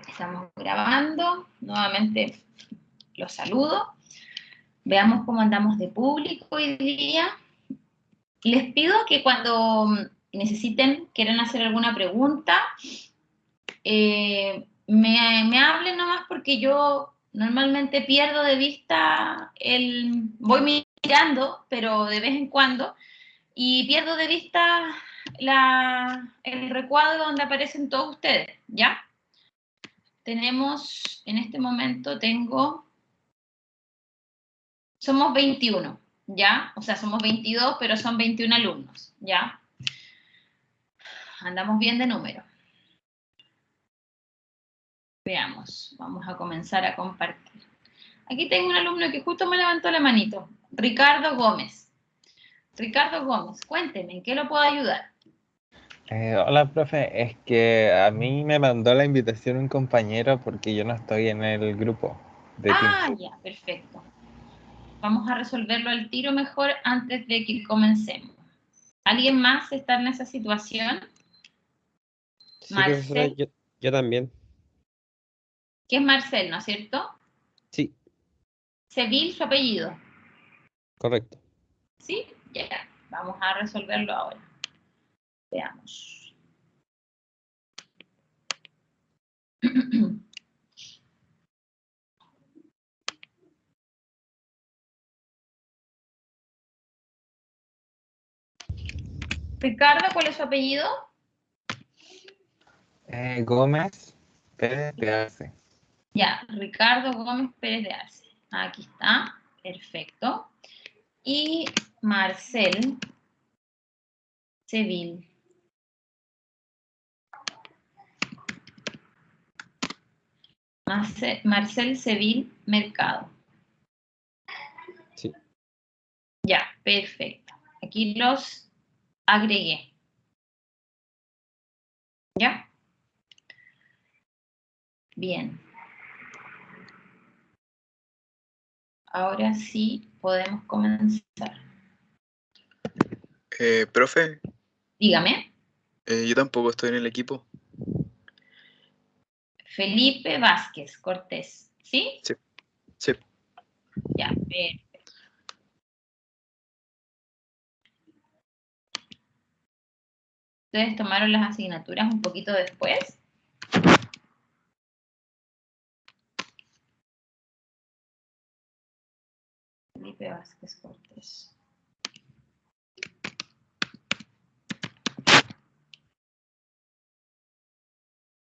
Estamos grabando. Nuevamente los saludo. Veamos cómo andamos de público hoy día. Les pido que cuando necesiten, quieran hacer alguna pregunta, me hablen nomás, porque yo normalmente pierdo de vista voy mirando, pero de vez en cuando, y pierdo de vista el recuadro donde aparecen todos ustedes, ¿ya? Tenemos, en este momento somos 21, ¿ya? O sea, somos 22, pero son 21 alumnos, ¿ya? Andamos bien de número. Veamos, vamos a comenzar a compartir. Aquí tengo un alumno que justo me levantó la manito, Ricardo Gómez. Ricardo Gómez, cuénteme, ¿en qué lo puedo ayudar? Hola, profe. Es que a mí me mandó la invitación un compañero porque yo no estoy en el grupo de Teams. Ah, ya, perfecto. Vamos a resolverlo al tiro mejor antes de que comencemos. ¿Alguien más está en esa situación? Sí, profesora, Marcel, yo también. ¿qué es Marcel, no es cierto? Sí, Seville, su apellido. correcto. ¿Sí? Ya, vamos a resolverlo ahora. Veamos. Ricardo, ¿cuál es su apellido? Gómez Pérez de Arce. Ya, Ricardo Gómez Pérez de Arce. Aquí está, perfecto. Y Marcel Seville. Marcel Seville Mercado. Sí. Ya, perfecto. Aquí los agregué. ¿Ya? Bien. Ahora sí podemos comenzar. Profe, Dígame. yo tampoco estoy en el equipo. Felipe Vázquez Cortés. ¿Sí? Sí, sí. Ya, perfecto. Ustedes tomaron las asignaturas un poquito después. Felipe Vázquez Cortés.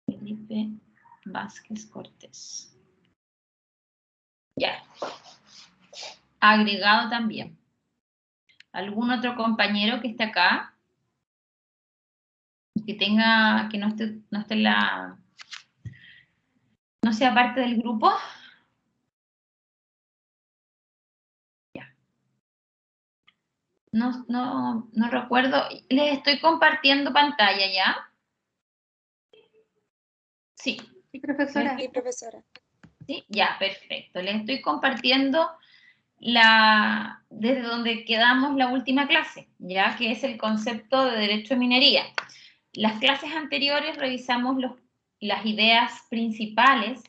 Felipe Vázquez Cortés. Ya. Agregado también. ¿Algún otro compañero que esté acá? Que tenga, que no esté en no sea parte del grupo. Ya. No recuerdo. Les estoy compartiendo pantalla, ¿ya? Sí. Sí, profesora. Sí, profesora. Sí, ya, perfecto. Les estoy compartiendo desde donde quedamos la última clase, ya que es el concepto de derecho de minería. Las clases anteriores revisamos las ideas principales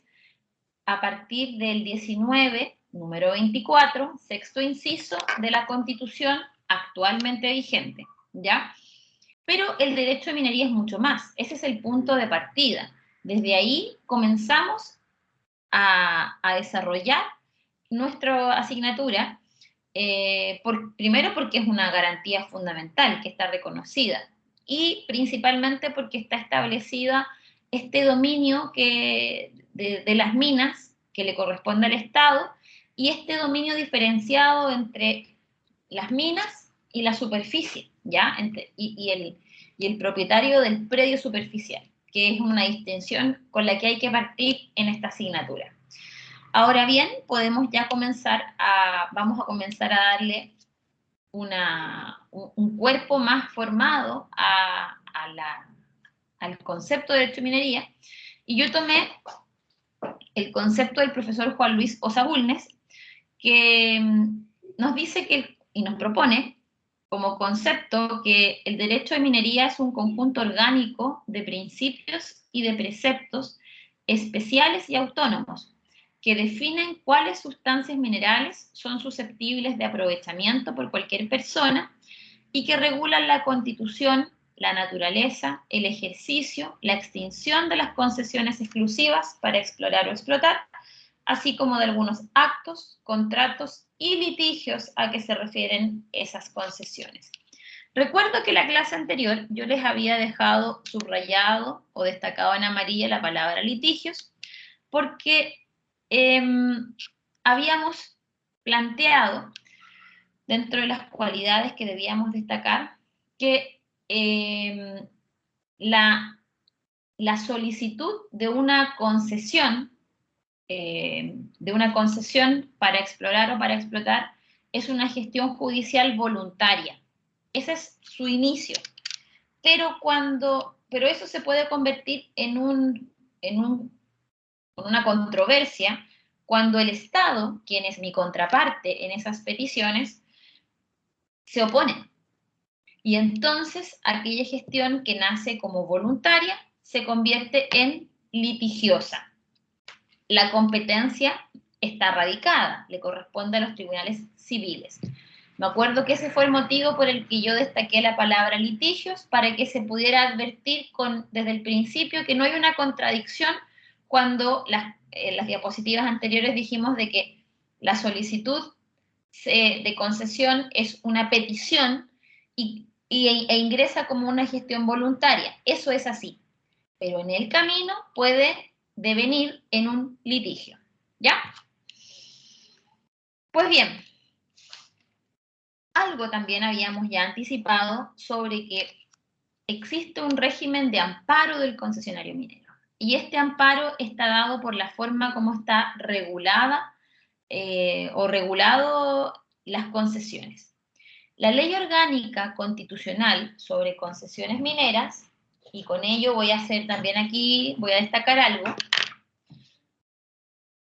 a partir del 19, número 24, sexto inciso de la Constitución actualmente vigente, ¿ya? Pero el derecho de minería es mucho más. Ese es el punto de partida. Desde ahí comenzamos a desarrollar nuestra asignatura, primero porque es una garantía fundamental que está reconocida y principalmente porque está establecida este dominio de las minas que le corresponde al Estado y este dominio diferenciado entre las minas y la superficie, ¿ya? Y el propietario del predio superficial, que es una distinción con la que hay que partir en esta asignatura. Ahora bien, vamos a comenzar a darle un cuerpo más formado al concepto de derecho de minería, y yo tomé el concepto del profesor Juan Luis Osa Bulnes, que nos dice y nos propone como concepto que el derecho de minería es un conjunto orgánico de principios y de preceptos especiales y autónomos que definen cuáles sustancias minerales son susceptibles de aprovechamiento por cualquier persona y que regulan la constitución, la naturaleza, el ejercicio, la extinción de las concesiones exclusivas para explorar o explotar, así como de algunos actos, contratos y litigios a que se refieren esas concesiones. Recuerdo que en la clase anterior yo les había dejado subrayado o destacado en amarillo la palabra litigios, porque habíamos planteado, dentro de las cualidades que debíamos destacar, que la solicitud de una concesión para explorar o para explotar es una gestión judicial voluntaria. Ese es su inicio. Pero eso se puede convertir en una controversia cuando el Estado, quien es mi contraparte en esas peticiones, se opone. Y entonces aquella gestión que nace como voluntaria se convierte en litigiosa. La competencia está radicada, le corresponde a los tribunales civiles. Me acuerdo que ese fue el motivo por el que yo destaqué la palabra litigios, para que se pudiera advertir desde el principio que no hay una contradicción cuando en las diapositivas anteriores dijimos de que la solicitud de concesión es una petición e ingresa como una gestión voluntaria. Eso es así, pero en el camino puede devenir en un litigio, ¿ya? Pues bien, algo también habíamos ya anticipado sobre que existe un régimen de amparo del concesionario minero, y este amparo está dado por la forma como está regulada o regulado las concesiones. La Ley Orgánica Constitucional sobre Concesiones Mineras, y con ello voy a hacer también aquí, voy a destacar algo.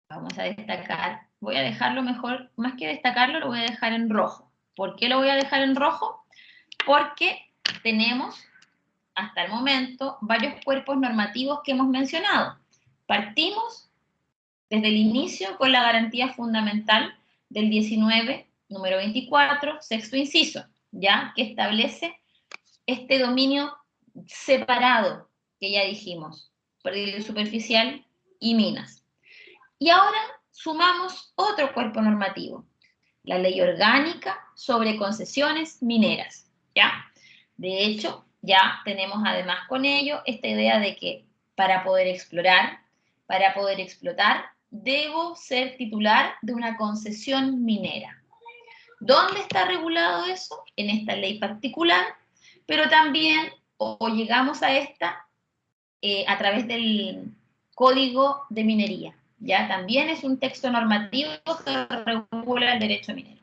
Vamos a destacar, voy a dejarlo mejor, más que destacarlo, lo voy a dejar en rojo. ¿Por qué lo voy a dejar en rojo? Porque tenemos hasta el momento varios cuerpos normativos que hemos mencionado. Partimos desde el inicio con la garantía fundamental del 19, número 24, sexto inciso, ya que establece este dominio separado que ya dijimos, predial superficial y minas. Y ahora sumamos otro cuerpo normativo, la Ley Orgánica sobre Concesiones Mineras, ¿ya? De hecho, ya tenemos además con ello esta idea de que para poder explorar, para poder explotar, debo ser titular de una concesión minera. ¿Dónde está regulado eso? En esta ley particular, pero también llegamos a esta a través del Código de Minería. Ya también es un texto normativo que regula el derecho minero.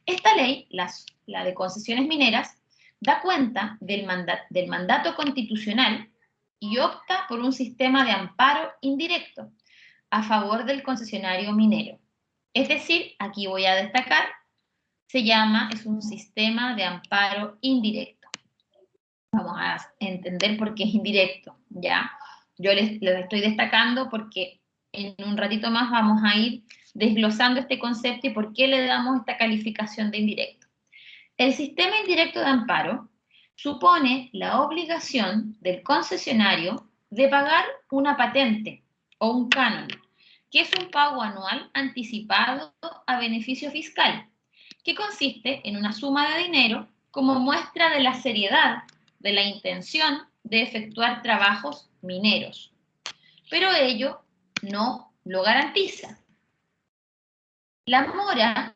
Esta ley, la de concesiones mineras, da cuenta del mandato constitucional y opta por un sistema de amparo indirecto a favor del concesionario minero. Es decir, aquí voy a destacar, es un sistema de amparo indirecto. Vamos a entender por qué es indirecto, ¿ya? Yo les estoy destacando porque en un ratito más vamos a ir desglosando este concepto y por qué le damos esta calificación de indirecto. El sistema indirecto de amparo supone la obligación del concesionario de pagar una patente o un canon, que es un pago anual anticipado a beneficio fiscal, que consiste en una suma de dinero como muestra de la seriedad de la intención de efectuar trabajos mineros. Pero ello no lo garantiza. La mora,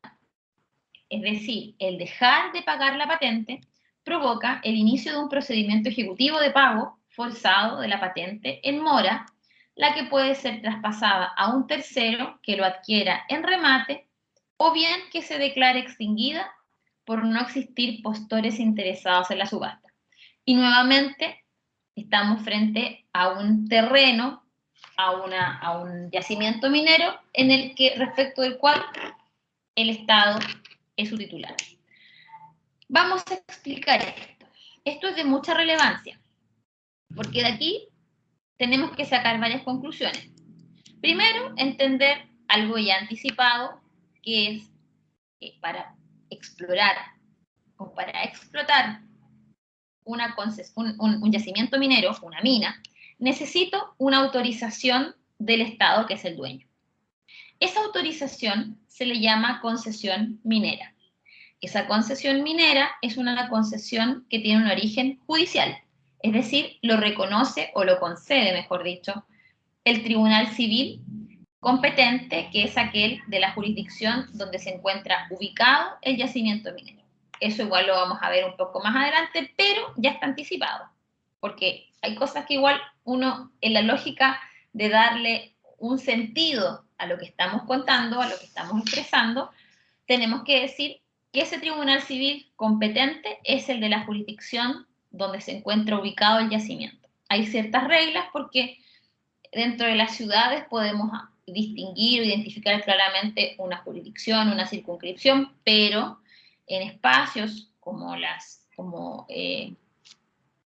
es decir, el dejar de pagar la patente, provoca el inicio de un procedimiento ejecutivo de pago forzado de la patente en mora, la que puede ser traspasada a un tercero que lo adquiera en remate o bien que se declare extinguida por no existir postores interesados en la subasta. Y nuevamente estamos frente a un terreno, a un yacimiento minero en el que respecto del cual el Estado es su titular. Vamos a explicar esto. Esto es de mucha relevancia, porque de aquí tenemos que sacar varias conclusiones. Primero, entender algo ya anticipado, que es que para explorar o para explotar un yacimiento minero, una mina, necesito una autorización del Estado, que es el dueño. Esa autorización se le llama concesión minera. Esa concesión minera es una concesión que tiene un origen judicial, es decir, lo reconoce o lo concede, mejor dicho, el Tribunal Civil competente, que es aquel de la jurisdicción donde se encuentra ubicado el yacimiento minero. Eso igual lo vamos a ver un poco más adelante, pero ya está anticipado, porque hay cosas que igual uno, en la lógica de darle un sentido a lo que estamos contando, a lo que estamos expresando, tenemos que decir que ese tribunal civil competente es el de la jurisdicción donde se encuentra ubicado el yacimiento. Hay ciertas reglas porque dentro de las ciudades podemos distinguir o identificar claramente una jurisdicción, una circunscripción, pero en espacios como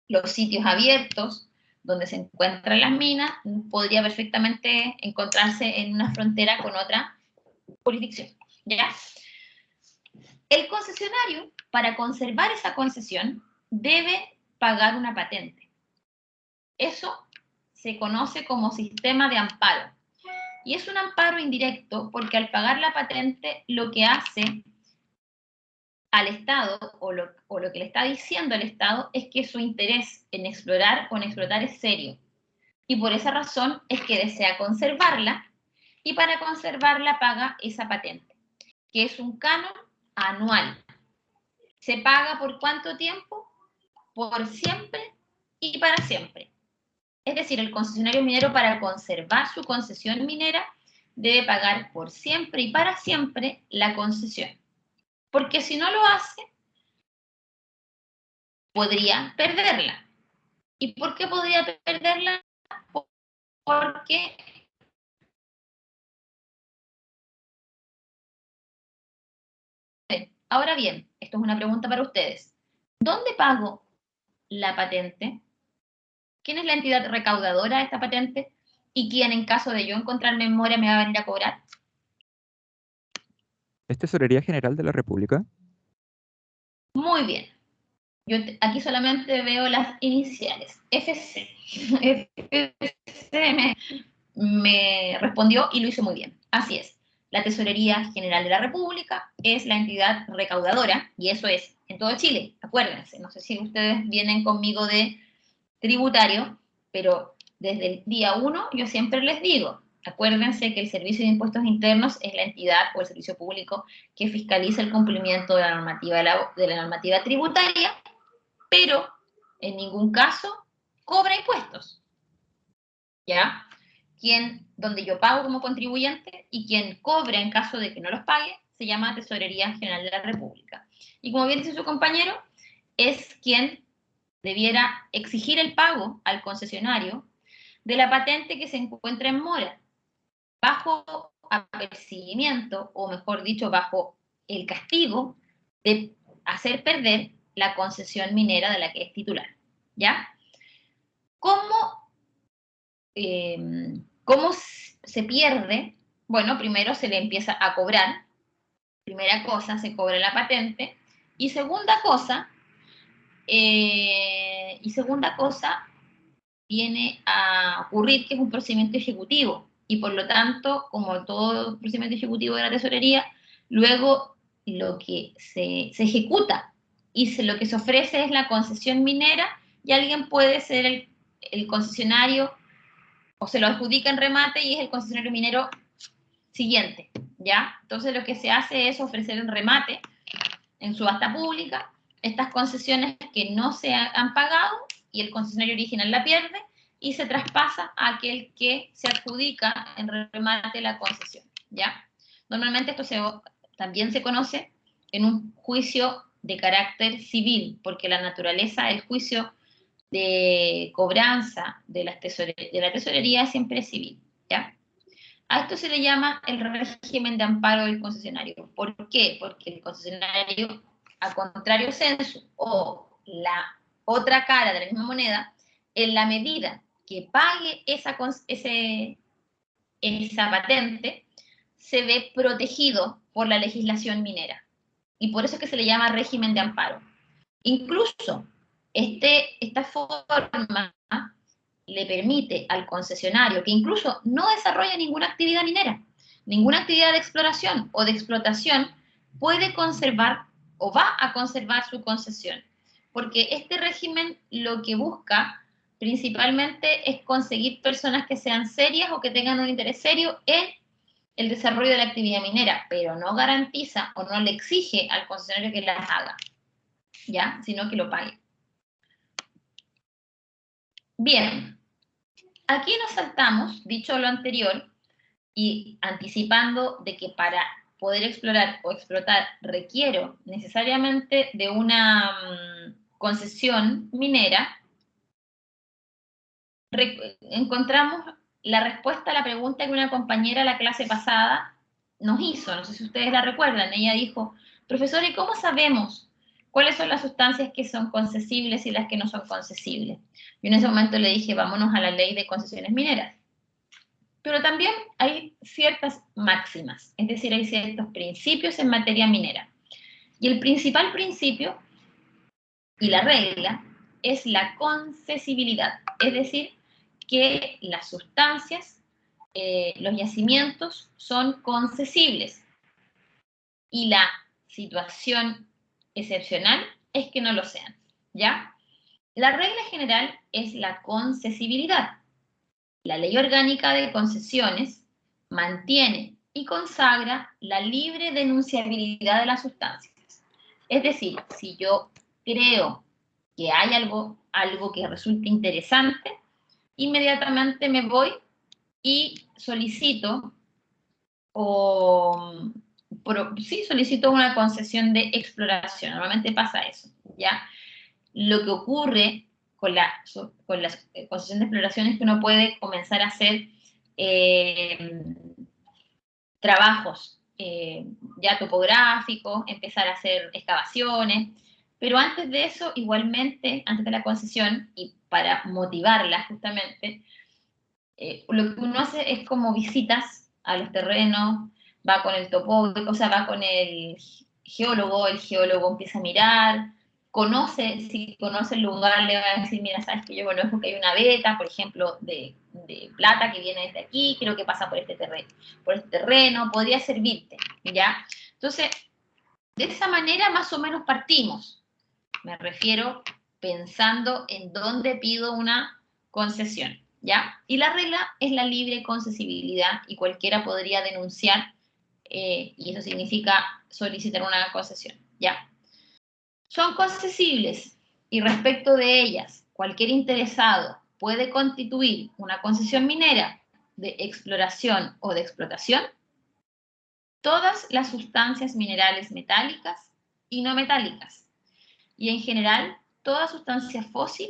los sitios abiertos donde se encuentran las minas, podría perfectamente encontrarse en una frontera con otra jurisdicción, ¿ya? El concesionario, para conservar esa concesión, debe pagar una patente. Eso se conoce como sistema de amparo. Y es un amparo indirecto porque al pagar la patente lo que hace al Estado o lo que le está diciendo al Estado es que su interés en explorar o en explotar es serio. Y por esa razón es que desea conservarla y para conservarla paga esa patente, que es un canon anual. ¿Se paga por cuánto tiempo? Por siempre y para siempre. Es decir, el concesionario minero para conservar su concesión minera debe pagar por siempre y para siempre la concesión. Porque si no lo hace, podría perderla. ¿Y por qué podría perderla? Porque ahora bien, esto es una pregunta para ustedes. ¿Dónde pago la patente? ¿Quién es la entidad recaudadora de esta patente? ¿Y quién, en caso de yo encontrarme en mora, me va a venir a cobrar? ¿Es Tesorería General de la República? Muy bien. Yo aquí solamente veo las iniciales. FC. FC me respondió y lo hizo muy bien. Así es. La Tesorería General de la República es la entidad recaudadora, y eso es en todo Chile, acuérdense. No sé si ustedes vienen conmigo de tributario, pero desde el día 1 yo siempre les digo, acuérdense que el Servicio de Impuestos Internos es la entidad o el servicio público que fiscaliza el cumplimiento de la normativa tributaria, pero en ningún caso cobra impuestos, ¿ya? Donde yo pago como contribuyente y quien cobra en caso de que no los pague, se llama Tesorería General de la República. Y como bien dice su compañero, es quien debiera exigir el pago al concesionario de la patente que se encuentra en mora, bajo apercibimiento, o mejor dicho, bajo el castigo de hacer perder la concesión minera de la que es titular, ¿ya? ¿Cómo se pierde? Bueno, primero se le empieza a cobrar. Primera cosa, se cobra la patente. Y segunda cosa, viene a ocurrir que es un procedimiento ejecutivo. Y por lo tanto, como todo procedimiento ejecutivo de la tesorería, luego lo que se ejecuta y lo que se ofrece es la concesión minera, y alguien puede ser el concesionario o se lo adjudica en remate y es el concesionario minero siguiente, ¿ya? Entonces lo que se hace es ofrecer en remate, en subasta pública, estas concesiones que no se han pagado y el concesionario original la pierde y se traspasa a aquel que se adjudica en remate la concesión, ¿ya? Normalmente esto también se conoce en un juicio de carácter civil, porque la naturaleza del juicio de cobranza de la tesorería siempre es civil, ¿ya? A esto se le llama el régimen de amparo del concesionario. ¿Por qué? Porque el concesionario a contrario sensu o la otra cara de la misma moneda, en la medida que pague esa patente, se ve protegido por la legislación minera. Y por eso es que se le llama régimen de amparo. Incluso esta forma le permite al concesionario, que incluso no desarrolla ninguna actividad minera, ninguna actividad de exploración o de explotación, puede conservar o va a conservar su concesión. Porque este régimen lo que busca principalmente es conseguir personas que sean serias o que tengan un interés serio en el desarrollo de la actividad minera, pero no garantiza o no le exige al concesionario que las haga, ¿ya? Sino que lo pague. Bien, aquí nos saltamos, dicho lo anterior, y anticipando de que para poder explorar o explotar requiero necesariamente de una concesión minera, encontramos la respuesta a la pregunta que una compañera la clase pasada nos hizo, no sé si ustedes la recuerdan. Ella dijo, profesora, ¿y cómo sabemos cuáles son las sustancias que son concesibles y las que no son concesibles? Yo en ese momento le dije, vámonos a la ley de concesiones mineras. Pero también hay ciertas máximas, es decir, hay ciertos principios en materia minera. Y el principal principio y la regla es la concesibilidad, es decir, que las sustancias, los yacimientos son concesibles y la situación excepcional es que no lo sean, ¿ya? La regla general es la concesibilidad. La Ley Orgánica de Concesiones mantiene y consagra la libre denunciabilidad de las sustancias. Es decir, si yo creo que hay algo que resulte interesante, inmediatamente me voy y solicito solicito una concesión de exploración. Normalmente pasa eso, ¿ya? Lo que ocurre con la concesión de exploración es que uno puede comenzar a hacer trabajos ya topográficos, empezar a hacer excavaciones, pero antes de eso, igualmente, antes de la concesión, y para motivarla justamente, lo que uno hace es como visitas a los terrenos, va con el topógrafo, o sea, va con el geólogo empieza a mirar, si conoce el lugar, le va a decir, mira, sabes que yo conozco que hay una veta, por ejemplo, de plata que viene desde aquí, creo que pasa por este terreno, podría servirte, ¿ya? Entonces, de esa manera más o menos partimos. Me refiero pensando en dónde pido una concesión, ¿ya? Y la regla es la libre concesibilidad y cualquiera podría denunciar y eso significa solicitar una concesión, ¿ya? Son concesibles y respecto de ellas, cualquier interesado puede constituir una concesión minera de exploración o de explotación todas las sustancias minerales metálicas y no metálicas, y en general toda sustancia fósil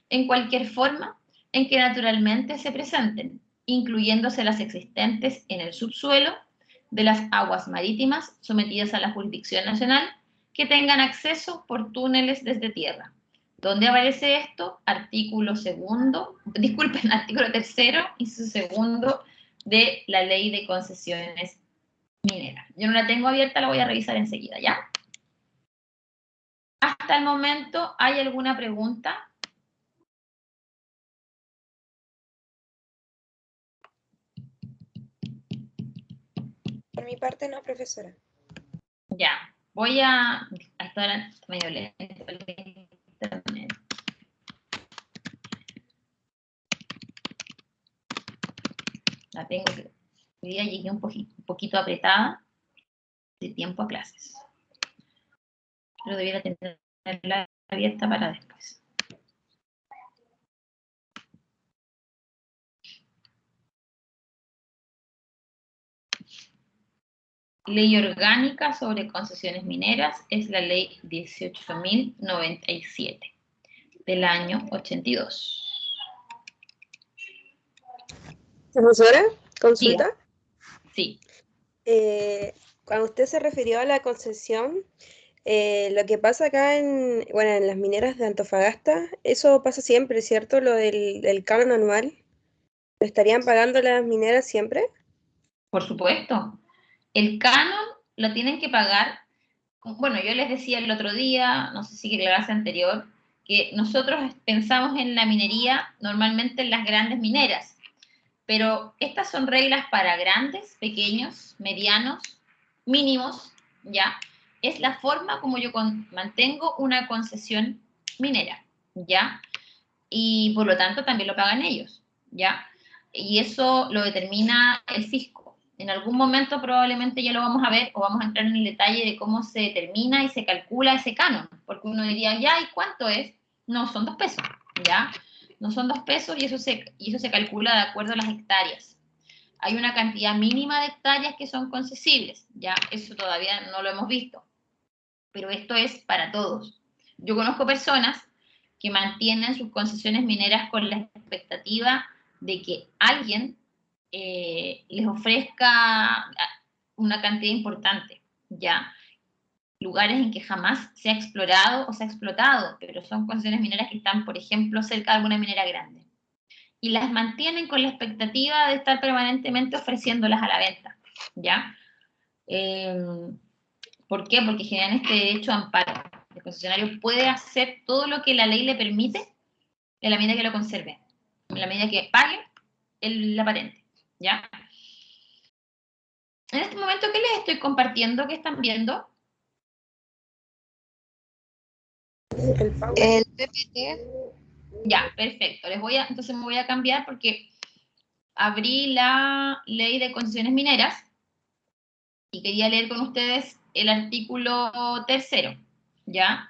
en cualquier forma en que naturalmente se presenten, incluyéndose las existentes en el subsuelo de las aguas marítimas sometidas a la jurisdicción nacional que tengan acceso por túneles desde tierra. ¿Dónde aparece esto? Artículo 3, inciso segundo de la Ley de Concesiones Mineras. Yo no la tengo abierta, la voy a revisar enseguida, ¿ya? Hasta el momento, ¿hay alguna pregunta? Por mi parte no, profesora. Ya, voy a estar medio lento el internet. La tengo que... Hoy día llegué un poquito apretada de tiempo a clases. Pero debiera tenerla abierta para después. Ley orgánica sobre concesiones mineras es la ley 18.097 del año 82. Profesora, consulta. Sí. Cuando usted se refirió a la concesión, Lo que pasa acá en las mineras de Antofagasta, eso pasa siempre, ¿cierto? Lo del canon anual. ¿Lo estarían pagando las mineras siempre? Por supuesto. El canon lo tienen que pagar. Bueno, yo les decía el otro día, no sé si que la clase anterior, que nosotros pensamos en la minería normalmente en las grandes mineras, pero estas son reglas para grandes, pequeños, medianos, mínimos, ¿ya? Es la forma como yo mantengo una concesión minera, ¿ya? Y por lo tanto también lo pagan ellos, ¿ya? Y eso lo determina el fisco. En algún momento probablemente ya lo vamos a ver o vamos a entrar en el detalle de cómo se determina y se calcula ese canon, porque uno diría, ya, ¿y cuánto es? No, son 2 pesos, ¿ya? No son 2 pesos y eso se calcula de acuerdo a las hectáreas. Hay una cantidad mínima de hectáreas que son concesibles, ¿ya? Eso todavía no lo hemos visto, pero esto es para todos. Yo conozco personas que mantienen sus concesiones mineras con la expectativa de que alguien les ofrezca una cantidad importante, ¿ya? Lugares en que jamás se ha explorado o se ha explotado, pero son concesiones mineras que están, por ejemplo, cerca de alguna minera grande. Y las mantienen con la expectativa de estar permanentemente ofreciéndolas a la venta, ¿ya? ¿Por qué? Porque generan este derecho a amparo. El concesionario puede hacer todo lo que la ley le permite en la medida que lo conserve, en la medida que pague la patente, ¿ya? En este momento, ¿qué les estoy compartiendo? ¿Qué están viendo? El pago. El PPT. Ya, perfecto. Entonces me voy a cambiar porque abrí la ley de concesiones mineras y quería leer con ustedes el artículo 3º, ¿ya?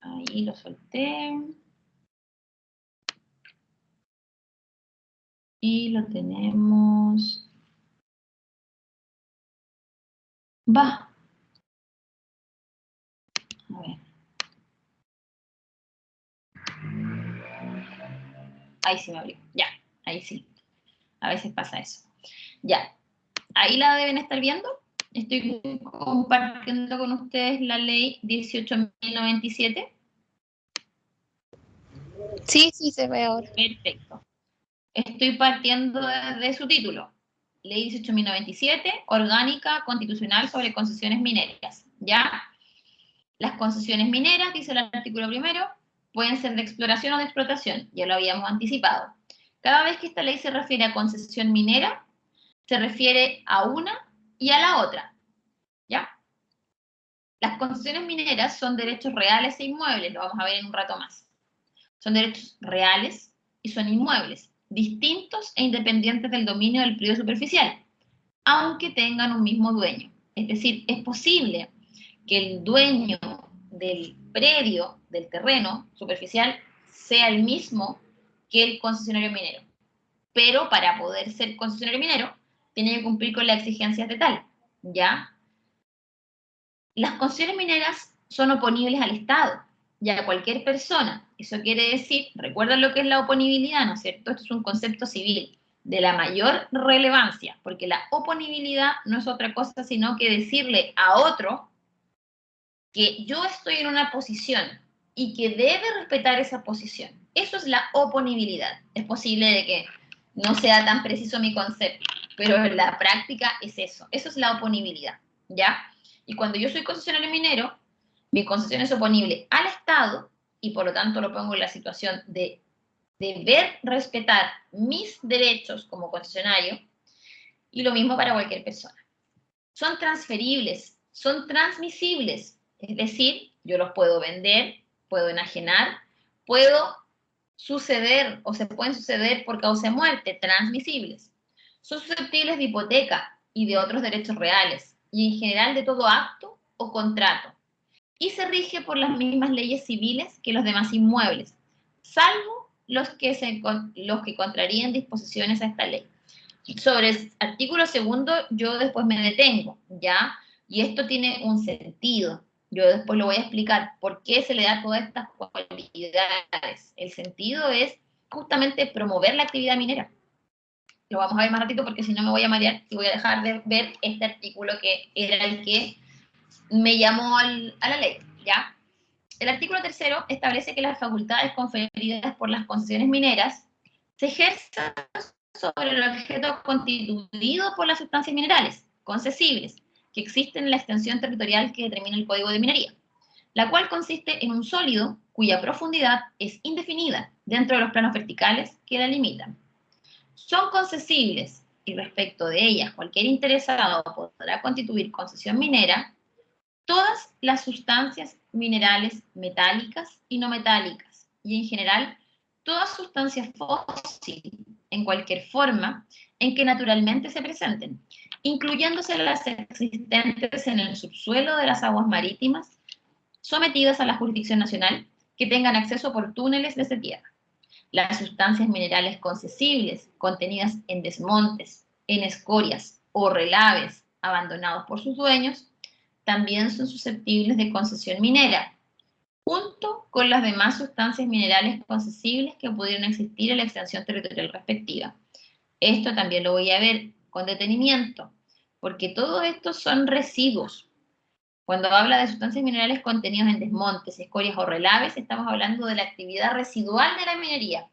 Ahí lo solté. Y lo tenemos. Va. A ver. Ahí sí me abrió. Ya, ahí sí. A veces pasa eso. Ya. Ahí la deben estar viendo. Estoy compartiendo con ustedes la ley 18.097. Sí, sí, se ve ahora. Perfecto. Estoy partiendo de su título. Ley 18.097, orgánica constitucional sobre concesiones mineras. ¿Ya? Las concesiones mineras, dice el artículo 1, pueden ser de exploración o de explotación. Ya lo habíamos anticipado. Cada vez que esta ley se refiere a concesión minera, se refiere a una y a la otra. ¿Ya? Las concesiones mineras son derechos reales e inmuebles, lo vamos a ver en un rato más. Son derechos reales y son inmuebles, distintos e independientes del dominio del predio superficial, aunque tengan un mismo dueño. Es decir, es posible que el dueño del predio, del terreno superficial, sea el mismo que el concesionario minero. Pero para poder ser concesionario minero, tiene que cumplir con las exigencias de tal, ¿ya? Las concesiones mineras son oponibles al Estado y a cualquier persona. Eso quiere decir, recuerden lo que es la oponibilidad, ¿no es cierto? Esto es un concepto civil de la mayor relevancia, porque la oponibilidad no es otra cosa sino que decirle a otro que yo estoy en una posición y que debe respetar esa posición. Eso es la oponibilidad. Es posible de que no sea tan preciso mi concepto, pero en la práctica es eso. Eso es la oponibilidad, ¿ya? Y cuando yo soy concesionario minero, mi concesión es oponible al Estado y por lo tanto lo pongo en la situación de deber respetar mis derechos como concesionario y lo mismo para cualquier persona. Son transferibles, son transmisibles, es decir, yo los puedo vender, puedo enajenar, puedo suceder o se pueden suceder por causa de muerte, transmisibles. Son susceptibles de hipoteca y de otros derechos reales y en general de todo acto o contrato. Y se rige por las mismas leyes civiles que los demás inmuebles, salvo los que contrarían disposiciones a esta ley. Sobre el artículo 2, yo después me detengo, ¿ya? Y esto tiene un sentido. Yo después lo voy a explicar por qué se le da todas estas cualidades. El sentido es justamente promover la actividad minera. lo vamos a ver más ratito porque si no me voy a marear y voy a dejar de ver este artículo que era el que me llamó a la ley, ¿ya? El artículo 3º establece que las facultades conferidas por las concesiones mineras se ejerzan sobre el objeto constituido por las sustancias minerales concesibles que existen en la extensión territorial que determina el Código de Minería, la cual consiste en un sólido cuya profundidad es indefinida dentro de los planos verticales que la limitan. Son concesibles y respecto de ellas cualquier interesado podrá constituir concesión minera todas las sustancias minerales metálicas y no metálicas, y en general todas sustancias fósiles en cualquier forma en que naturalmente se presenten, incluyéndose las existentes en el subsuelo de las aguas marítimas sometidas a la jurisdicción nacional que tengan acceso por túneles desde tierra. Las sustancias minerales concesibles contenidas en desmontes, en escorias o relaves abandonados por sus dueños también son susceptibles de concesión minera, junto con las demás sustancias minerales concesibles que pudieran existir en la extensión territorial respectiva. Esto también lo voy a ver con detenimiento, porque todos estos son residuos. Cuando habla de sustancias minerales contenidos en desmontes, escorias o relaves, estamos hablando de la actividad residual de la minería,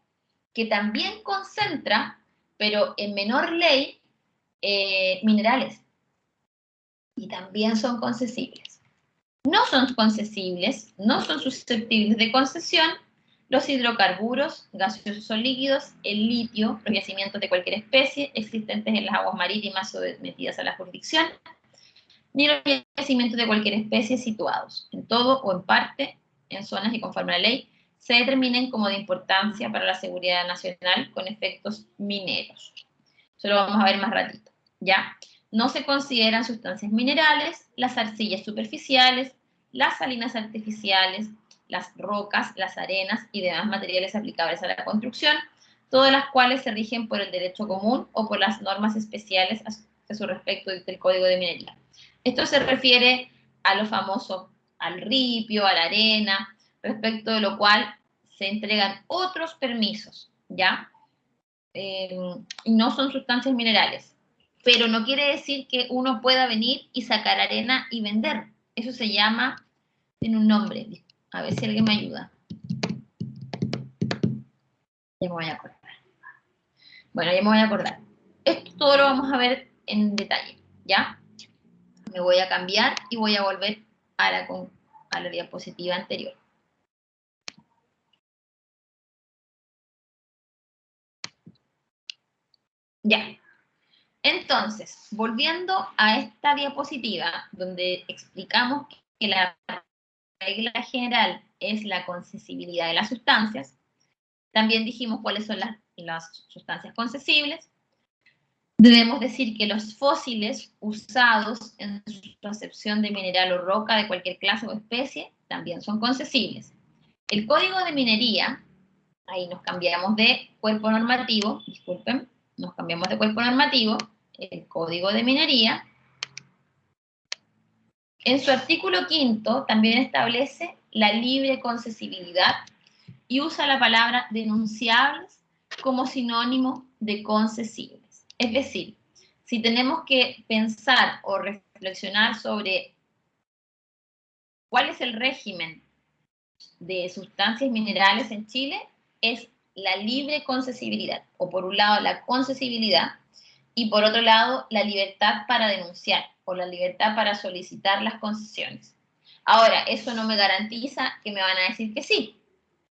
que también concentra, pero en menor ley, minerales. Y también son concesibles. No son concesibles, no son susceptibles de concesión los hidrocarburos, gaseosos o líquidos, el litio, los yacimientos de cualquier especie existentes en las aguas marítimas sometidas a la jurisdicción, ni los yacimientos de cualquier especie situados, en todo o en parte, en zonas que conforme a la ley se determinen como de importancia para la seguridad nacional con efectos mineros. Eso lo vamos a ver más ratito, ¿ya? No se consideran sustancias minerales las arcillas superficiales, las salinas artificiales, las rocas, las arenas y demás materiales aplicables a la construcción, todas las cuales se rigen por el derecho común o por las normas especiales a su respecto del Código de Minería. Esto se refiere a lo famoso, al ripio, a la arena, respecto de lo cual se entregan otros permisos, ¿ya? Y no son sustancias minerales. Pero no quiere decir que uno pueda venir y sacar arena y vender. Eso se llama, tiene un nombre, a ver si alguien me ayuda. Ya me voy a acordar. Bueno, ya me voy a acordar. Esto todo lo vamos a ver en detalle, ¿ya? Me voy a cambiar y voy a volver a la diapositiva anterior. Ya. Entonces, volviendo a esta diapositiva, donde explicamos que la regla general es la concesibilidad de las sustancias, también dijimos cuáles son las sustancias concesibles. Debemos decir que los fósiles usados en su acepción de mineral o roca de cualquier clase o especie también son concesibles. El Código de Minería, ahí nos cambiamos de cuerpo normativo, disculpen, nos cambiamos de cuerpo normativo, el Código de Minería, en su artículo 5º también establece la libre concesibilidad y usa la palabra denunciables como sinónimo de concesibles. Es decir, si tenemos que pensar o reflexionar sobre cuál es el régimen de sustancias minerales en Chile, es la libre concesibilidad, o por un lado la concesibilidad, y por otro lado, la libertad para denunciar o la libertad para solicitar las concesiones. Ahora, eso no me garantiza que me van a decir que sí.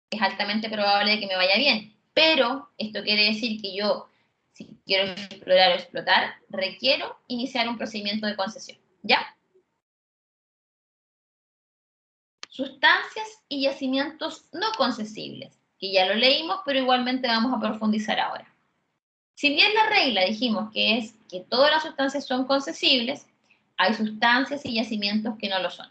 Es altamente probable que me vaya bien. Pero esto quiere decir que yo, si quiero explorar o explotar, requiero iniciar un procedimiento de concesión. ¿Ya? Sustancias y yacimientos no concesibles, que ya lo leímos, pero igualmente vamos a profundizar ahora. Si bien la regla dijimos que es que todas las sustancias son concesibles, hay sustancias y yacimientos que no lo son.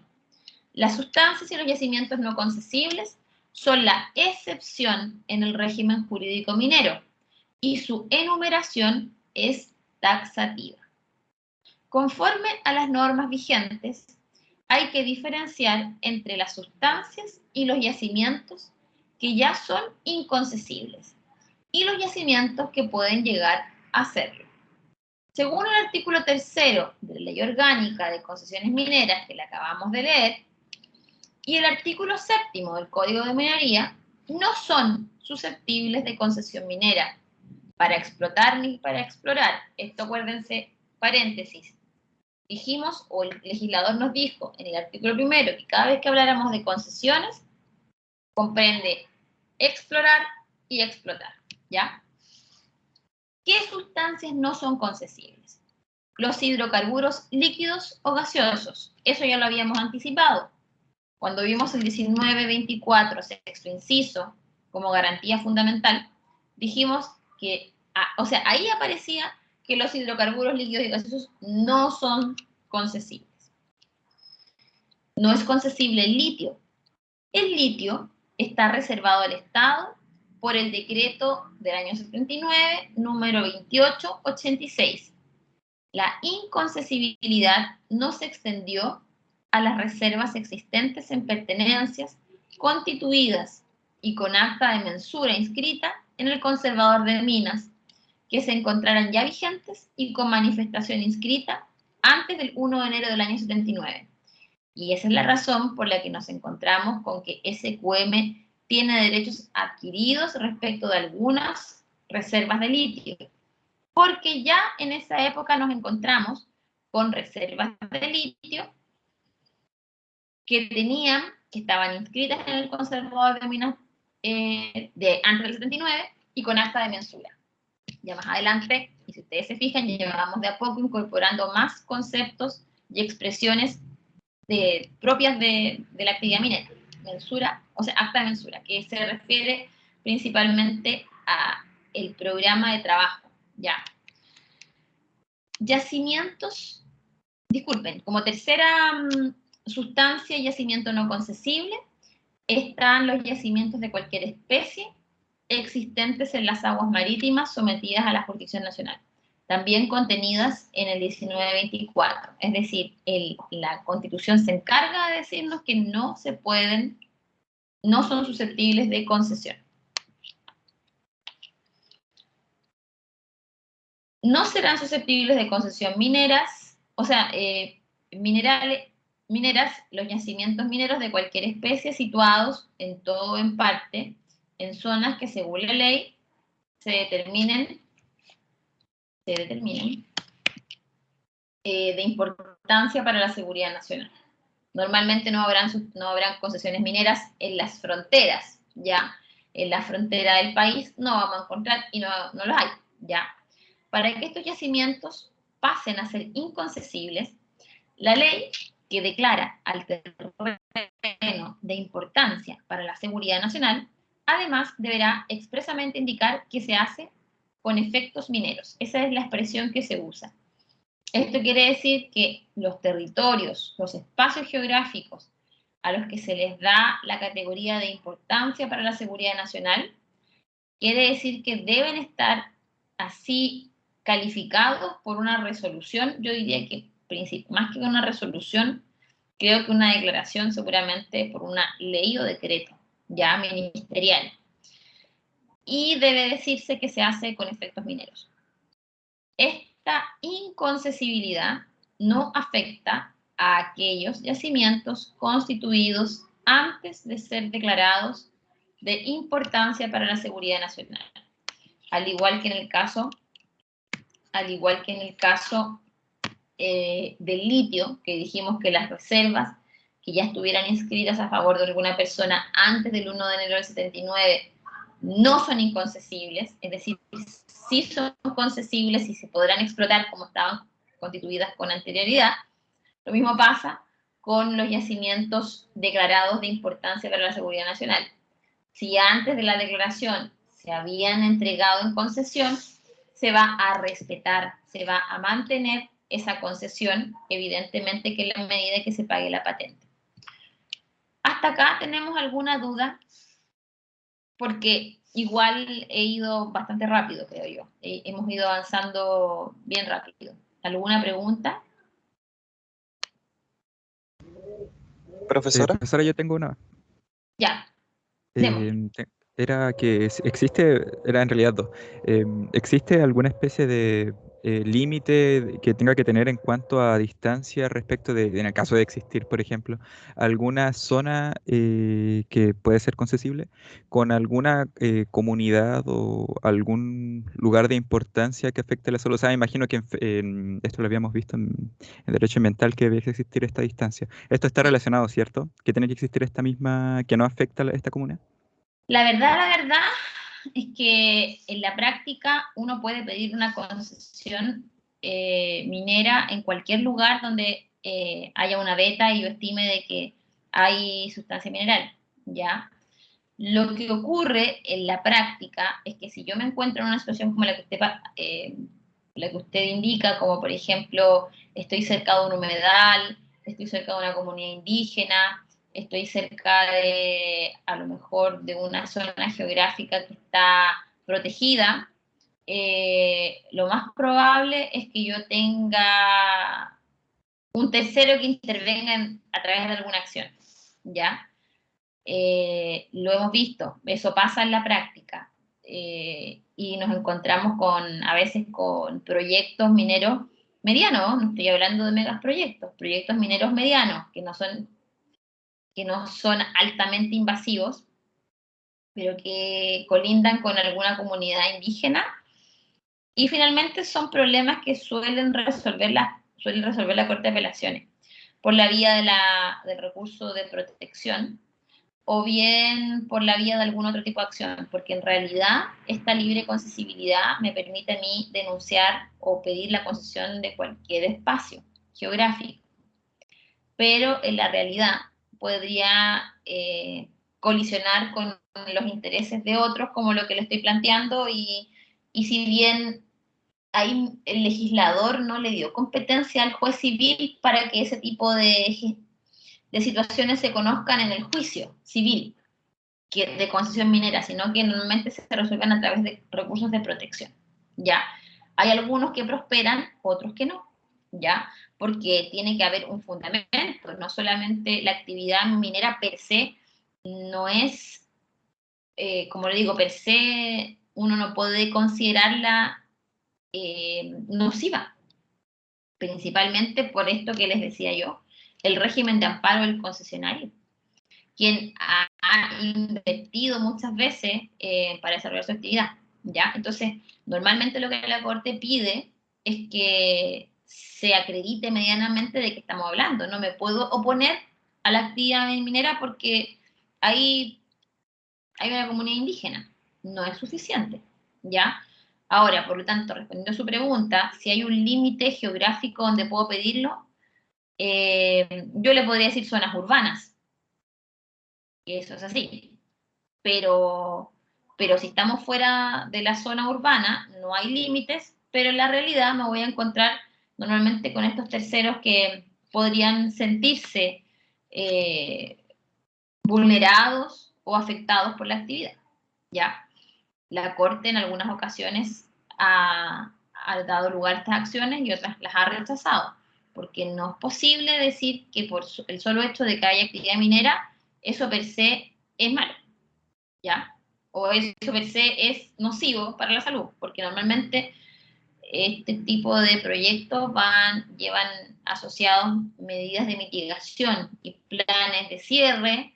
Las sustancias y los yacimientos no concesibles son la excepción en el régimen jurídico minero y su enumeración es taxativa. Conforme a las normas vigentes, hay que diferenciar entre las sustancias y los yacimientos que ya son inconcesibles y los yacimientos que pueden llegar hacerlo. Según el artículo 3º de la Ley Orgánica de Concesiones Mineras, que le acabamos de leer, y el artículo 7º del Código de Minería, no son susceptibles de concesión minera para explotar ni para explorar. Esto, acuérdense, paréntesis. Dijimos, o el legislador nos dijo en el artículo 1º, que cada vez que habláramos de concesiones, comprende explorar y explotar, ¿ya? ¿Qué sustancias no son concesibles? Los hidrocarburos líquidos o gaseosos. Eso ya lo habíamos anticipado. Cuando vimos el 1924, sexto inciso, como garantía fundamental, dijimos que, ahí aparecía que los hidrocarburos líquidos y gaseosos no son concesibles. No es concesible el litio. El litio está reservado al Estado por el decreto del año 79, número 2886. La inconcesibilidad no se extendió a las reservas existentes en pertenencias constituidas y con acta de mensura inscrita en el conservador de minas, que se encontraran ya vigentes y con manifestación inscrita antes del 1 de enero del año 79. Y esa es la razón por la que nos encontramos con que SQM tiene derechos adquiridos respecto de algunas reservas de litio, porque ya en esa época nos encontramos con reservas de litio que estaban inscritas en el conservador de minas de antes del 79 y con acta de mensura. Ya más adelante, y si ustedes se fijan, ya vamos de a poco incorporando más conceptos y expresiones propias de la actividad minera. Mensura, o sea, acta de mensura, que se refiere principalmente a el programa de trabajo, ya. Yacimientos, disculpen, como tercera sustancia y yacimiento no concesible, están los yacimientos de cualquier especie existentes en las aguas marítimas sometidas a la jurisdicción nacional, también contenidas en el 1924. Es decir, la Constitución se encarga de decirnos que no son susceptibles de concesión. No serán susceptibles de concesión mineras, mineras, los yacimientos mineros de cualquier especie situados en todo o en parte en zonas que según la ley se determinen de importancia para la seguridad nacional. Normalmente no habrán concesiones mineras en las fronteras, ya. En la frontera del país no vamos a encontrar y no los hay, ya. Para que estos yacimientos pasen a ser inconcesibles, la ley que declara al terreno de importancia para la seguridad nacional, además deberá expresamente indicar que se hace con efectos mineros. Esa es la expresión que se usa. Esto quiere decir que los territorios, los espacios geográficos a los que se les da la categoría de importancia para la seguridad nacional, quiere decir que deben estar así calificados por una resolución. Yo diría que más que una resolución, creo que una declaración seguramente por una ley o decreto ya ministerial. Y debe decirse que se hace con efectos mineros. Esta inconcesibilidad no afecta a aquellos yacimientos constituidos antes de ser declarados de importancia para la seguridad nacional. Al igual que en el caso del litio, que dijimos que las reservas que ya estuvieran inscritas a favor de alguna persona antes del 1 de enero del 79 no son inconcesibles, es decir, sí son concesibles y se podrán explotar como estaban constituidas con anterioridad. Lo mismo pasa con los yacimientos declarados de importancia para la seguridad nacional. Si antes de la declaración se habían entregado en concesión, se va a respetar, se va a mantener esa concesión, evidentemente que en la medida que se pague la patente. ¿Hasta acá tenemos alguna duda? Porque igual he ido bastante rápido, creo yo. Hemos ido avanzando bien rápido. ¿Alguna pregunta? Profesora. Profesora, yo tengo una. Ya. Demos. era que existe, era en realidad dos. ¿Existe alguna especie de límite que tenga que tener en cuanto a distancia respecto de, en el caso de existir, por ejemplo, alguna zona que puede ser concesible con alguna comunidad o algún lugar de importancia que afecte la salud? O sea, imagino que esto lo habíamos visto en derecho ambiental, que debe existir esta distancia. Esto está relacionado, ¿cierto? Que tiene que existir esta misma, que no afecta a esta comunidad. La verdad es que en la práctica uno puede pedir una concesión minera en cualquier lugar donde haya una veta y yo estime de que hay sustancia mineral, ¿ya? Lo que ocurre en la práctica es que si yo me encuentro en una situación como la que usted indica, como por ejemplo, estoy cerca de un humedal, estoy cerca de una comunidad indígena, estoy cerca de, a lo mejor, de una zona geográfica que está protegida, lo más probable es que yo tenga un tercero que intervenga a través de alguna acción, ¿ya? Lo hemos visto, eso pasa en la práctica, y nos encontramos a veces con proyectos mineros medianos, no estoy hablando de megaproyectos, proyectos mineros medianos que no son altamente invasivos, pero que colindan con alguna comunidad indígena, y finalmente son problemas que suelen resolver la Corte de Apelaciones por la vía del recurso de protección, o bien por la vía de algún otro tipo de acción, porque en realidad esta libre concesibilidad me permite a mí denunciar o pedir la concesión de cualquier espacio geográfico, pero en la realidad podría colisionar con los intereses de otros, como lo que le estoy planteando, y si bien ahí el legislador no le dio competencia al juez civil para que ese tipo de situaciones se conozcan en el juicio civil de concesión minera, sino que normalmente se resuelven a través de recursos de protección, ¿ya? Hay algunos que prosperan, otros que no, ¿ya? Porque tiene que haber un fundamento, no solamente la actividad minera per se, no es, como le digo, per se uno no puede considerarla nociva, principalmente por esto que les decía yo, el régimen de amparo del concesionario, quien ha invertido muchas veces para desarrollar su actividad, ¿ya? Entonces, normalmente lo que la Corte pide es que se acredite medianamente de qué estamos hablando. No me puedo oponer a la actividad minera porque hay una comunidad indígena. No es suficiente, ¿ya? Ahora, por lo tanto, respondiendo a su pregunta, si hay un límite geográfico donde puedo pedirlo, yo le podría decir zonas urbanas, que eso es así, pero si estamos fuera de la zona urbana, no hay límites, pero en la realidad me voy a encontrar normalmente con estos terceros que podrían sentirse vulnerados o afectados por la actividad, ¿ya? La Corte en algunas ocasiones ha dado lugar a estas acciones y otras las ha rechazado, porque no es posible decir que por el solo hecho de que haya actividad minera, eso per se es malo, ¿ya? O eso per se es nocivo para la salud, porque normalmente este tipo de proyectos llevan asociados medidas de mitigación y planes de cierre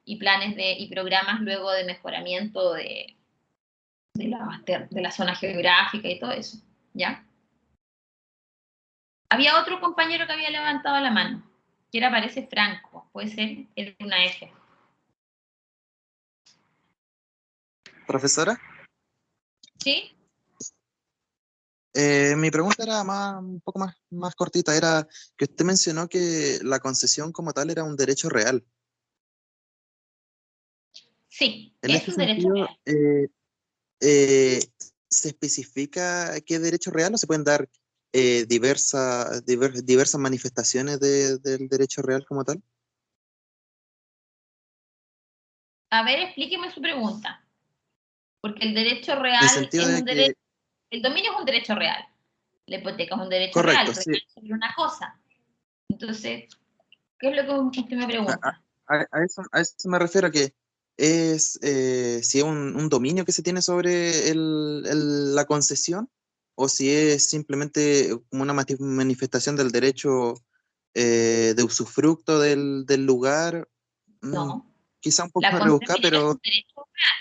y y programas luego de mejoramiento de la zona geográfica y todo eso, ¿ya? Había otro compañero que había levantado la mano, que era, parece, Franco, puede ser, era una F. Profesora, ¿Sí? mi pregunta era un poco más cortita, era que usted mencionó que la concesión como tal era un derecho real. Sí, En es este un derecho sentido, real. ¿se especifica qué es derecho real o se pueden dar diversas manifestaciones del derecho real como tal? A ver, explíqueme su pregunta, porque el derecho En el real sentido es de un que, derecho, el dominio es un derecho real, la hipoteca es un derecho real, correcto, real sí, sobre una cosa. Entonces, ¿qué es lo que usted me a, pregunta? a eso me refiero, que es si es un dominio que se tiene sobre la concesión o si es simplemente como una manifestación del derecho de usufructo del lugar. No. Quizá un poco La rebuscada, concesión minera es pero un derecho real.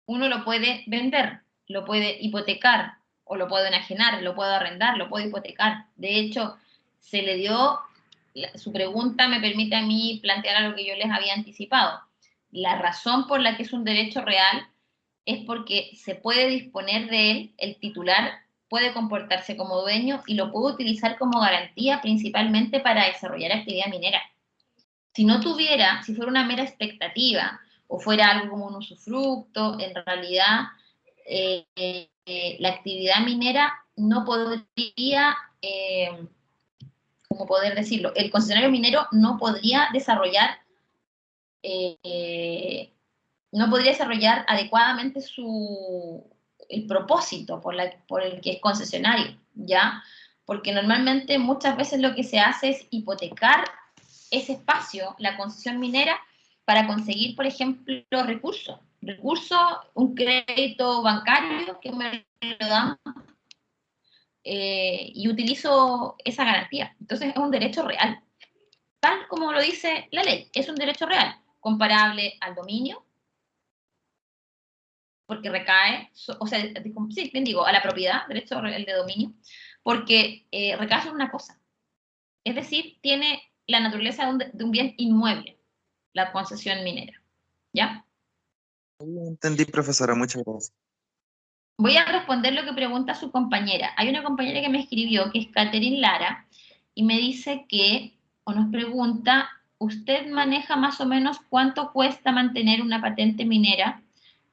Uno lo puede vender, lo puede hipotecar, o lo puede enajenar, lo puede arrendar, lo puede hipotecar. De hecho, se le dio, su pregunta me permite a mí plantear algo que yo les había anticipado. La razón por la que es un derecho real es porque se puede disponer de él, el titular puede comportarse como dueño y lo puede utilizar como garantía principalmente para desarrollar actividad minera. Si no tuviera, si fuera una mera expectativa o fuera algo como un usufructo, en realidad la actividad minera no podría, ¿cómo poder decirlo? El concesionario minero no podría desarrollar adecuadamente el propósito por el que es concesionario, ¿ya? Porque normalmente muchas veces lo que se hace es hipotecar ese espacio, la concesión minera, para conseguir, por ejemplo, recursos, un crédito bancario que me lo dan y utilizo esa garantía. Entonces es un derecho real, tal como lo dice la ley, es un derecho real, comparable al dominio, porque recae, o sea, sí, bien digo, a la propiedad, derecho real de dominio, porque recae sobre una cosa. Es decir, tiene la naturaleza de un bien inmueble, la concesión minera. ¿Ya? entendí, profesora, muchas gracias. Voy a responder lo que pregunta su compañera. Hay una compañera que me escribió, que es Catherine Lara, y me dice que, o nos pregunta, ¿usted maneja más o menos cuánto cuesta mantener una patente minera?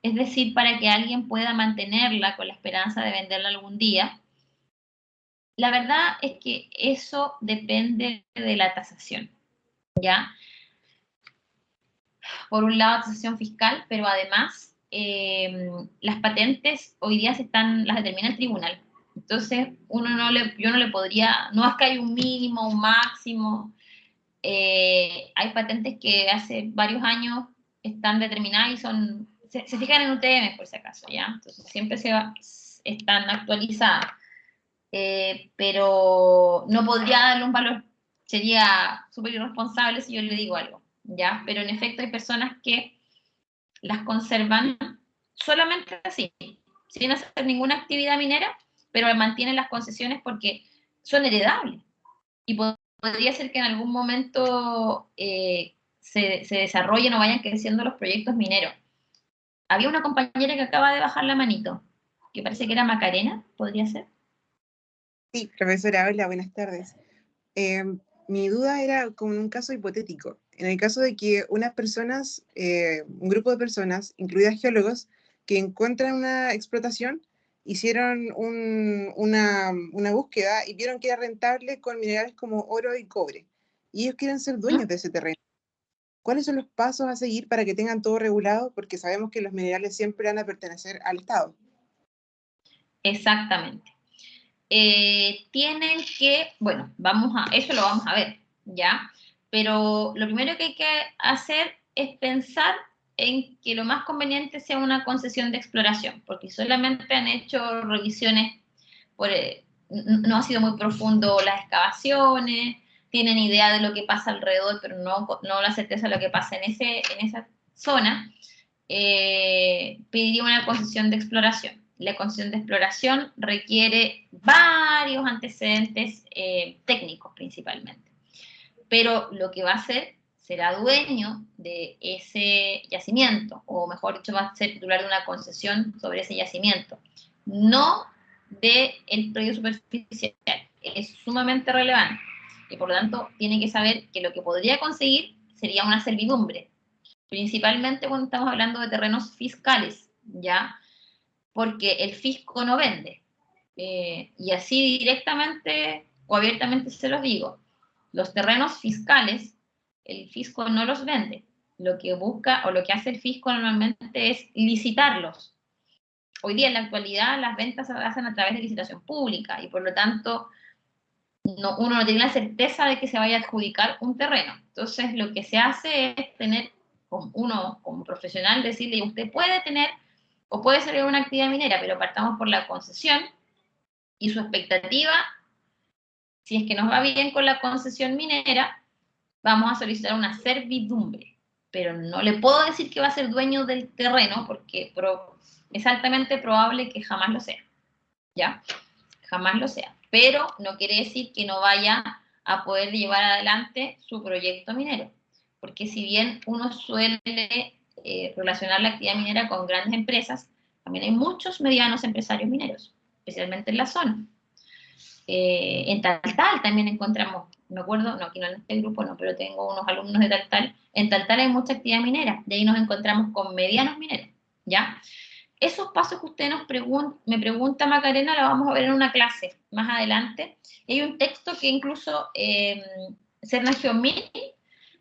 Es decir, para que alguien pueda mantenerla con la esperanza de venderla algún día. La verdad es que eso depende de la tasación, ¿ya? Por un lado, tasación fiscal, pero además las patentes hoy día las determina el tribunal. Entonces, yo no le podría, no es que hay un mínimo, un máximo. Hay patentes que hace varios años están determinadas y se fijan en UTM, por si acaso, ¿ya? Entonces, siempre están actualizadas. Pero no podría darle un valor, sería súper irresponsable si yo le digo algo, ¿ya? Pero en efecto hay personas que las conservan solamente así, sin hacer ninguna actividad minera, pero mantienen las concesiones porque son heredables. Y podría ser que en algún momento se desarrollen o vayan creciendo los proyectos mineros. Había una compañera que acaba de bajar la manito, que parece que era Macarena, ¿podría ser? Sí, profesora, hola, buenas tardes. Mi duda era como en un caso hipotético. En el caso de que unas personas, un grupo de personas, incluidas geólogos, que encuentran una explotación, hicieron una búsqueda y vieron que era rentable con minerales como oro y cobre. Y ellos quieren ser dueños de ese terreno. ¿Cuáles son los pasos a seguir para que tengan todo regulado? Porque sabemos que los minerales siempre van a pertenecer al Estado. Exactamente. Tienen que, bueno, eso lo vamos a ver, ¿ya? Pero lo primero que hay que hacer es pensar en que lo más conveniente sea una concesión de exploración, porque solamente han hecho revisiones, no ha sido muy profundo las excavaciones, tienen idea de lo que pasa alrededor, pero no la certeza de lo que pasa en esa zona. Pediría una concesión de exploración. La concesión de exploración requiere varios antecedentes técnicos principalmente, pero lo que va a hacer será dueño de ese yacimiento, o mejor dicho, va a ser titular de una concesión sobre ese yacimiento, no del predio superficial. Es sumamente relevante y por lo tanto tiene que saber que lo que podría conseguir sería una servidumbre, principalmente cuando estamos hablando de terrenos fiscales, ¿ya? Porque el fisco no vende. Y así directamente o abiertamente se los digo, los terrenos fiscales, el fisco no los vende. Lo que busca o lo que hace el fisco normalmente es licitarlos. Hoy día en la actualidad las ventas se hacen a través de licitación pública y por lo tanto uno no tiene la certeza de que se vaya a adjudicar un terreno. Entonces lo que se hace es tener uno como profesional decirle, usted puede tener o puede ser una actividad minera, pero partamos por la concesión y su expectativa, si es que nos va bien con la concesión minera, vamos a solicitar una servidumbre, pero no le puedo decir que va a ser dueño del terreno porque es altamente probable que jamás lo sea, ¿ya? Jamás lo sea, pero no quiere decir que no vaya a poder llevar adelante su proyecto minero, porque si bien uno suele relacionar la actividad minera con grandes empresas, también hay muchos medianos empresarios mineros, especialmente en la zona. En Taltal también encontramos, me acuerdo, no, aquí no en este grupo no, pero tengo unos alumnos de Taltal, en Taltal hay mucha actividad minera, y ahí nos encontramos con medianos mineros, ¿ya? Esos pasos que usted me pregunta, Macarena, lo vamos a ver en una clase más adelante. Y hay un texto que incluso Serna Geomini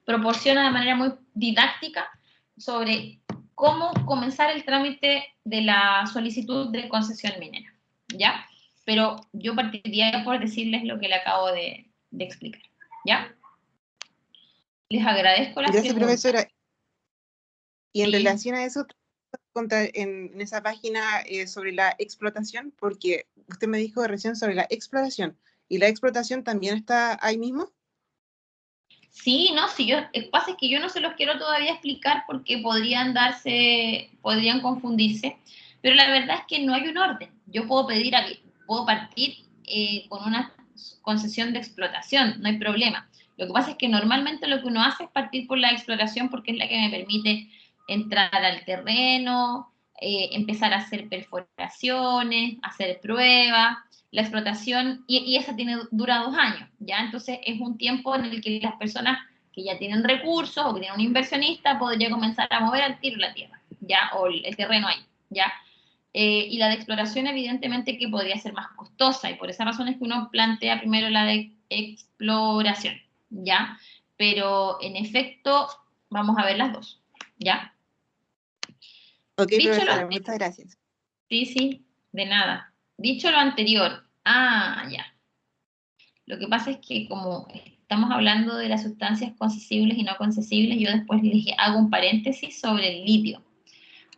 proporciona de manera muy didáctica sobre cómo comenzar el trámite de la solicitud de concesión minera, ¿ya? Pero yo partiría por decirles lo que le acabo de explicar, ¿ya? Les agradezco las Gracias, preguntas. profesora. Y en Sí. relación a eso, en esa página sobre la explotación, porque usted me dijo recién sobre la exploración, ¿y la explotación también está ahí mismo? Sí, no, sí, lo que pasa es que yo no se los quiero todavía explicar porque podrían confundirse, pero la verdad es que no hay un orden. Yo puedo partir con una concesión de explotación, no hay problema. Lo que pasa es que normalmente lo que uno hace es partir por la exploración porque es la que me permite entrar al terreno, empezar a hacer perforaciones, hacer pruebas. La explotación, y esa dura 2 años, ¿ya? Entonces es un tiempo en el que las personas que ya tienen recursos o que tienen un inversionista podría comenzar a mover al tiro la tierra, ¿ya? O el terreno ahí, ¿ya? Y la de exploración evidentemente que podría ser más costosa y por esa razón es que uno plantea primero la de exploración, ¿ya? Pero en efecto vamos a ver las dos, ¿ya? Ok, Dicho profesora, lo muchas gracias. Sí, de nada. Dicho lo anterior, ya. Lo que pasa es que como estamos hablando de las sustancias concesibles y no concesibles, yo después les hago un paréntesis sobre el litio.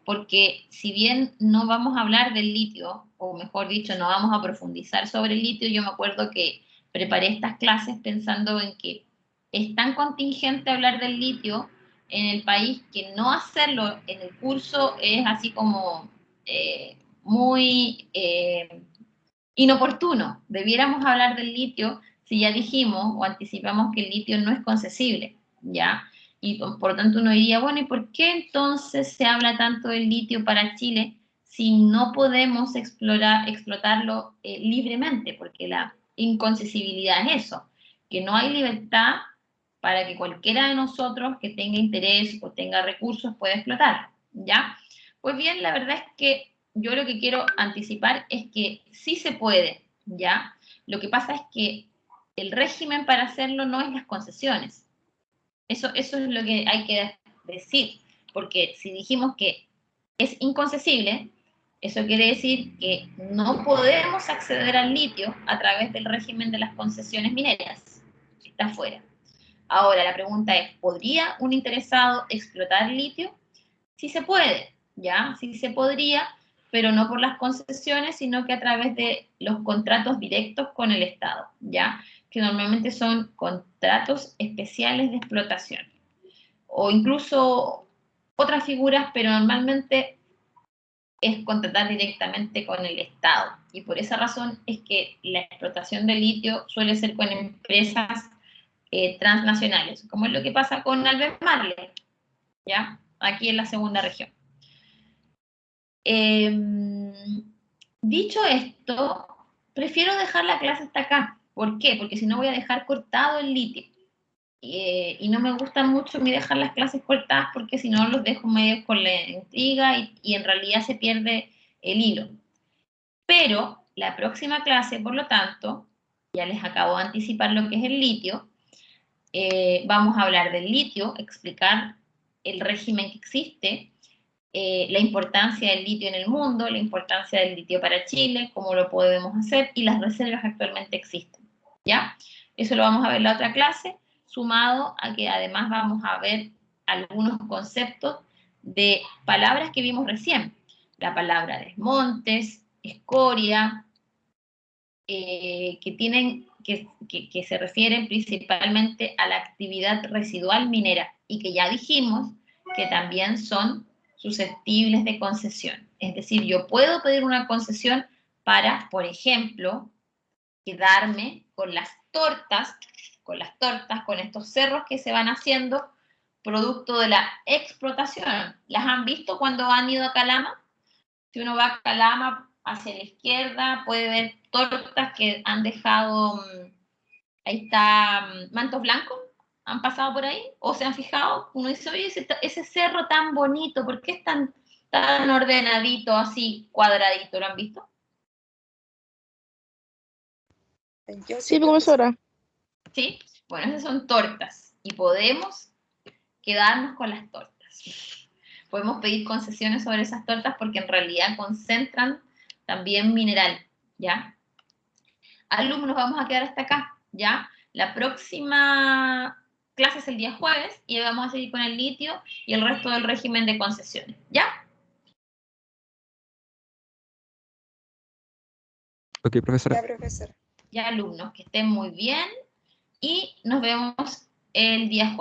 Porque si bien no vamos a hablar del litio, o mejor dicho, no vamos a profundizar sobre el litio, yo me acuerdo que preparé estas clases pensando en que es tan contingente hablar del litio en el país que no hacerlo en el curso es así como muy inoportuno. Debiéramos hablar del litio si ya dijimos o anticipamos que el litio no es concesible, ¿ya? Y por lo tanto uno diría, bueno, ¿y por qué entonces se habla tanto del litio para Chile si no podemos explotarlo libremente? Porque la inconcesibilidad es eso, que no hay libertad para que cualquiera de nosotros que tenga interés o tenga recursos pueda explotarlo, ¿ya? Pues bien, la verdad es que yo lo que quiero anticipar es que sí se puede, ¿ya? Lo que pasa es que el régimen para hacerlo no es las concesiones. Eso es lo que hay que decir, porque si dijimos que es inconcesible, eso quiere decir que no podemos acceder al litio a través del régimen de las concesiones mineras. Está fuera. Ahora, la pregunta es, ¿podría un interesado explotar litio? Sí se puede, ¿ya? Sí se podría, pero no por las concesiones, sino que a través de los contratos directos con el Estado, ¿ya? Que normalmente son contratos especiales de explotación. O incluso otras figuras, pero normalmente es contratar directamente con el Estado. Y por esa razón es que la explotación de litio suele ser con empresas transnacionales, como es lo que pasa con Albemarle, ¿ya? Aquí en la segunda región. Dicho esto, prefiero dejar la clase hasta acá. ¿Por qué? Porque si no voy a dejar cortado el litio. Y no me gusta mucho a mí dejar las clases cortadas porque si no los dejo medio con la intriga y en realidad se pierde el hilo. Pero la próxima clase, por lo tanto, ya les acabo de anticipar lo que es el litio. Vamos a hablar del litio, explicar el régimen que existe, la importancia del litio en el mundo, la importancia del litio para Chile, cómo lo podemos hacer y las reservas que actualmente existen, ¿ya? Eso lo vamos a ver en la otra clase, sumado a que además vamos a ver algunos conceptos de palabras que vimos recién. La palabra desmontes, escoria, que se refieren principalmente a la actividad residual minera y que ya dijimos que también son susceptibles de concesión. Es decir, yo puedo pedir una concesión para, por ejemplo, quedarme con las tortas, con estos cerros que se van haciendo producto de la explotación. ¿Las han visto cuando han ido a Calama? Si uno va a Calama hacia la izquierda, puede ver tortas que han dejado, ahí está, mantos blancos, han pasado por ahí, o se han fijado, uno dice, oye, ese cerro tan bonito, ¿por qué es tan ordenadito, así, cuadradito? ¿Lo han visto? Yo Sí, profesora. ¿Sí? Bueno, esas son tortas y podemos quedarnos con las tortas. Podemos pedir concesiones sobre esas tortas porque en realidad concentran también mineral, ¿ya? Alumnos, vamos a quedar hasta acá, ¿ya? La próxima clase es el día jueves y vamos a seguir con el litio y el resto del régimen de concesiones, ¿ya? Ok, profesora. Ya, profesor. Ya, alumnos, que estén muy bien y nos vemos el día jueves.